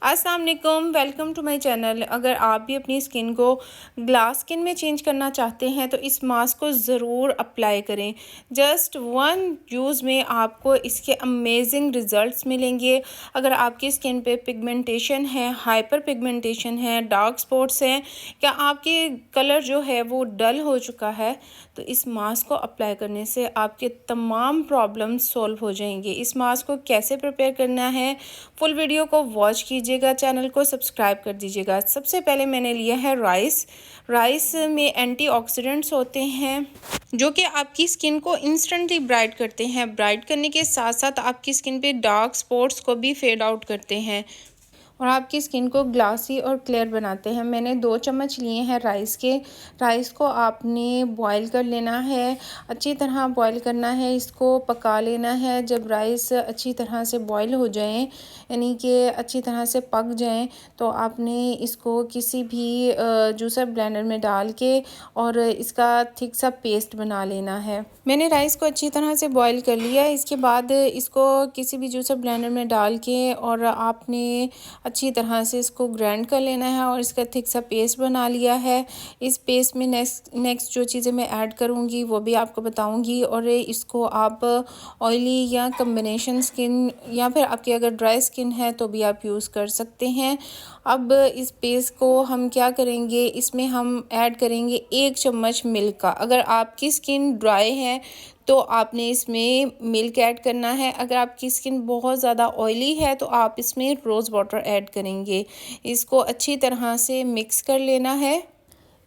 अस्सलाम वालेकुम, welcome to my channel. अगर आप भी अपनी स्किन को ग्लास स्किन में चेंज करना चाहते हैं तो इस मास्क को ज़रूर अप्लाई करें। जस्ट वन यूज़ में आपको इसके अमेजिंग रिज़ल्ट्स मिलेंगे। अगर आपकी स्किन पे पिगमेंटेशन है, हाइपर पिगमेंटेशन है, डार्क स्पॉट्स हैं या आपके कलर जो है वो डल हो चुका है, तो इस मास्क को अप्लाई करने से आपके तमाम प्रॉब्लम्स सॉल्व हो जाएंगे। इस मास्क को कैसे प्रिपेयर करना है, फुल वीडियो को वॉच कीजिएगा, चैनल को सब्सक्राइब कर दीजिएगा। सबसे पहले मैंने लिया है राइस में एंटीऑक्सीडेंट्स होते हैं जो कि आपकी स्किन को इंस्टेंटली ब्राइट करते हैं। ब्राइट करने के साथ साथ आपकी स्किन पे डार्क स्पॉट्स को भी फेड आउट करते हैं और आपकी स्किन को ग्लासी और क्लियर बनाते हैं। मैंने 2 चम्मच लिए हैं राइस को आपने बॉईल कर लेना है, अच्छी तरह बॉईल करना है, इसको पका लेना है। जब राइस अच्छी तरह से बॉईल हो जाएं, यानी कि अच्छी तरह से पक जाएं, तो आपने इसको किसी भी जूसर ब्लेंडर में डाल के और इसका थिक सा पेस्ट बना लेना है। मैंने राइस को अच्छी तरह से बॉईल कर लिया। इसके बाद इसको किसी भी जूसर ब्लेंडर में डाल के और आपने अच्छी तरह से इसको ग्राइंड कर लेना है और इसका थिक सा पेस्ट बना लिया है। इस पेस्ट में नेक्स्ट जो चीज़ें मैं ऐड करूँगी वो भी आपको बताऊँगी। और इसको आप ऑयली या कम्बिनेशन स्किन या फिर आपकी अगर ड्राई स्किन है तो भी आप यूज़ कर सकते हैं। अब इस पेस्ट को हम क्या करेंगे, इसमें हम ऐड करेंगे 1 चम्मच मिल्क का। अगर आपकी स्किन ड्राई है तो आपने इसमें मिल्क ऐड करना है। अगर आपकी स्किन बहुत ज़्यादा ऑयली है तो आप इसमें रोज़ वाटर ऐड करेंगे। इसको अच्छी तरह से मिक्स कर लेना है।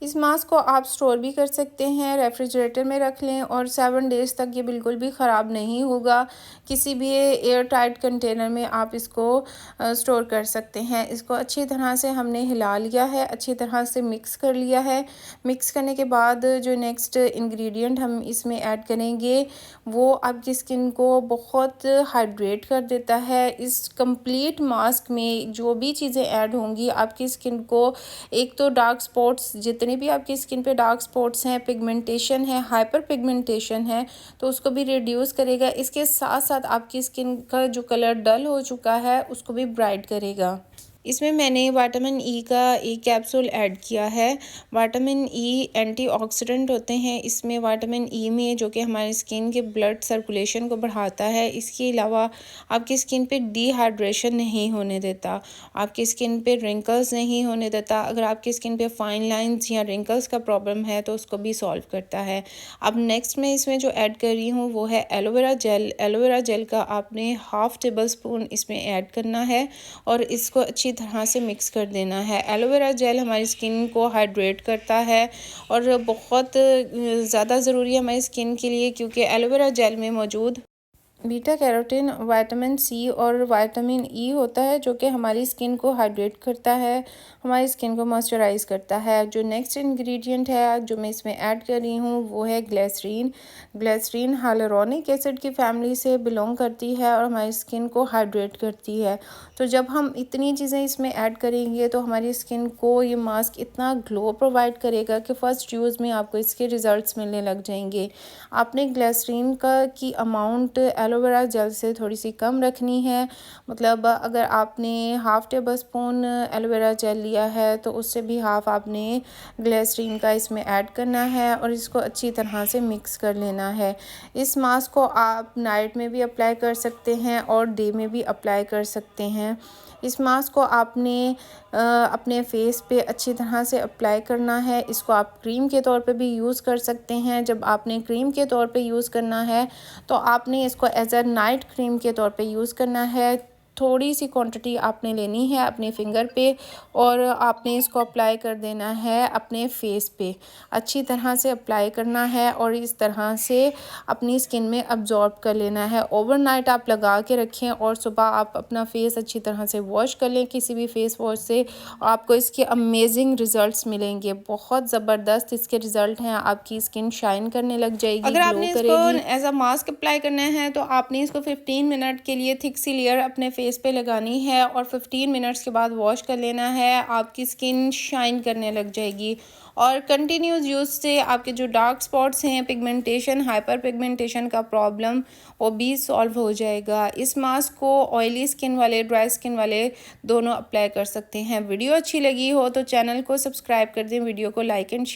इस मास्क को आप स्टोर भी कर सकते हैं, रेफ्रिजरेटर में रख लें और 7 डेज़ तक ये बिल्कुल भी ख़राब नहीं होगा। किसी भी एयर टाइट कंटेनर में आप इसको स्टोर कर सकते हैं। इसको अच्छी तरह से हमने हिला लिया है, अच्छी तरह से मिक्स कर लिया है। मिक्स करने के बाद जो नेक्स्ट इंग्रेडिएंट हम इसमें ऐड करेंगे वो आपकी स्किन को बहुत हाइड्रेट कर देता है। इस कंप्लीट मास्क में जो भी चीज़ें ऐड होंगी आपकी स्किन को, एक तो डार्क स्पॉट्स, जितने भी आपकी स्किन पे डार्क स्पॉट्स हैं, पिगमेंटेशन है, हाइपर पिगमेंटेशन है, तो उसको भी रिड्यूस करेगा। इसके साथ साथ आपकी स्किन का जो कलर डल हो चुका है उसको भी ब्राइट करेगा। इसमें मैंने विटामिन ई का एक कैप्सूल ऐड किया है। विटामिन ई एंटीऑक्सीडेंट होते हैं। इसमें विटामिन ई में जो कि हमारी स्किन के ब्लड सर्कुलेशन को बढ़ाता है। इसके अलावा आपकी स्किन पे डिहाइड्रेशन नहीं होने देता, आपकी स्किन पे रिंकल्स नहीं होने देता। अगर आपकी स्किन पे फाइन लाइंस या रिंकल्स का प्रॉब्लम है तो उसको भी सॉल्व करता है। अब नेक्स्ट मैं इसमें जो ऐड कर रही हूँ वो है एलोवेरा जेल। एलोवेरा जेल का आपने 1/2 टेबल स्पून इसमें ऐड करना है और इसको अच्छी तरह से मिक्स कर देना है। एलोवेरा जेल हमारी स्किन को हाइड्रेट करता है और बहुत ज़्यादा ज़रूरी है हमारी स्किन के लिए, क्योंकि एलोवेरा जेल में मौजूद बीटा कैरोटीन, विटामिन सी और विटामिन ई होता है जो कि हमारी स्किन को हाइड्रेट करता है, हमारी स्किन को मॉइस्चराइज करता है। जो नेक्स्ट इंग्रेडिएंट है जो मैं इसमें ऐड कर रही हूँ वो है ग्लिसरीन। ग्लिसरीन हाइलुरोनिक एसिड की फैमिली से बिलोंग करती है और हमारी स्किन को हाइड्रेट करती है। तो जब हम इतनी चीज़ें इसमें ऐड करेंगे तो हमारी स्किन को ये मास्क इतना ग्लो प्रोवाइड करेगा कि फ़र्स्ट यूज़ में आपको इसके रिज़ल्ट्स मिलने लग जाएंगे। आपने ग्लिसरीन की अमाउंट एलोवेरा जेल से थोड़ी सी कम रखनी है। मतलब अगर आपने 1/2 टेबल स्पून एलोवेरा जेल लिया है तो उससे भी हाफ़ आपने ग्लिसरीन का इसमें ऐड करना है और इसको अच्छी तरह से मिक्स कर लेना है। इस मास्क को आप नाइट में भी अप्लाई कर सकते हैं और डे में भी अप्लाई कर सकते हैं। इस मास्क को आपने अपने फेस पे अच्छी तरह से अप्लाई करना है। इसको आप क्रीम के तौर पे भी यूज़ कर सकते हैं। जब आपने क्रीम के तौर पे यूज़ करना है तो आपने इसको एज अ नाइट क्रीम के तौर पे यूज़ करना है। थोड़ी सी क्वांटिटी आपने लेनी है अपने फिंगर पे और आपने इसको अप्लाई कर देना है अपने फेस पे। अच्छी तरह से अप्लाई करना है और इस तरह से अपनी स्किन में अब्जॉर्ब कर लेना है। ओवरनाइट आप लगा के रखें और सुबह आप अपना फेस अच्छी तरह से वॉश कर लें किसी भी फेस वॉश से। आपको इसके अमेजिंग रिजल्ट्स मिलेंगे, बहुत ज़बरदस्त इसके रिजल्ट हैं। आपकी स्किन शाइन करने लग जाएगी, अगर आपने ग्लो इसको करेगी। एज अ मास्क अप्लाई करना है तो आपने इसको 15 मिनट के लिए थिक सी लेयर अपने फेस पे लगानी है और 15 मिनट्स के बाद वॉश कर लेना है। आपकी स्किन शाइन करने लग जाएगी और कंटिन्यूस यूज़ से आपके जो डार्क स्पॉट्स हैं, पिगमेंटेशन, हाइपर पिगमेंटेशन का प्रॉब्लम, वो भी सॉल्व हो जाएगा। इस मास्क को ऑयली स्किन वाले, ड्राई स्किन वाले दोनों अप्लाई कर सकते हैं। वीडियो अच्छी लगी हो तो चैनल को सब्सक्राइब कर दें, वीडियो को लाइक एंड शेयर